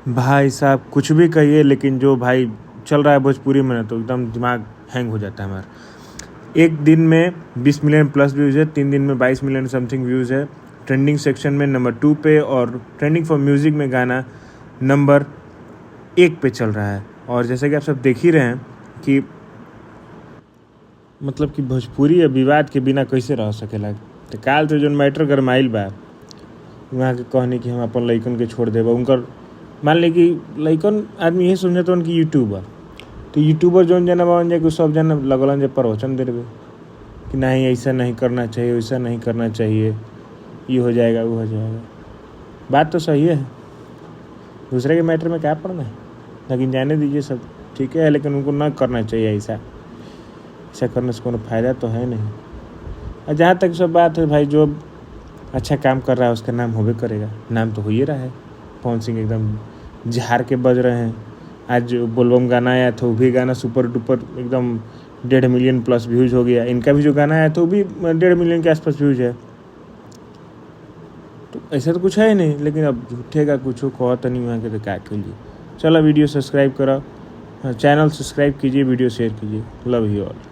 भाई साहब कुछ भी कहिए, लेकिन जो भाई चल रहा है भोजपुरी में ना, तो एकदम दिमाग हैंग हो जाता है हमारा। एक दिन में 20 मिलियन प्लस व्यूज़ है, 3 दिन में 22 मिलियन समथिंग व्यूज़ है। ट्रेंडिंग सेक्शन में नंबर 2 पे और ट्रेंडिंग फॉर म्यूज़िक में गाना नंबर 1 पे चल रहा है। और जैसे कि आप सब देख ही रहे हैं कि मतलब कि भोजपुरी या विवाद के बिना कैसे रह सकेला। तो काल तो जो मैटर गरमाइल बा, वहाँ के कहनी कि हम अपन लइकन के छोड़ देबा। उनकर मान ली कि लइकन आदमी यही समझत हन कि यूट्यूबर, तो यूट्यूबर जौन जना बन जाए कि सब जना लगलन जे प्रवचन दे देवे कि नहीं ऐसा नहीं करना चाहिए, वैसा नहीं करना चाहिए, ये हो जाएगा वो हो जाएगा। बात तो सही है, दूसरे के मैटर में क्या पड़ना है, लेकिन जाने दीजिए सब ठीक है, लेकिन उनको ना करना चाहिए। ऐसा करने से कोनो फ़ायदा तो है नहीं। और जहाँ तक सब बात है भाई, जो अच्छा काम कर रहा है उसका नाम होबे करेगा, नाम तो हो ही रहा है। पवन सिंह एकदम झाड़ के बज रहे हैं। आज बोलबम गाना आया था, वो भी गाना सुपर डुपर एकदम 1.5 मिलियन प्लस व्यूज़ हो गया। इनका भी जो गाना आया था वो भी 1.5 मिलियन के आसपास व्यूज़ है। तो ऐसा तो कुछ है ही नहीं, लेकिन अब झूठेगा कुछ कहो तो नहीं वहाँ के, तो क्या कीजिए। चलो वीडियो सब्सक्राइब करो, चैनल सब्सक्राइब कीजिए, वीडियो शेयर कीजिए। Love you all.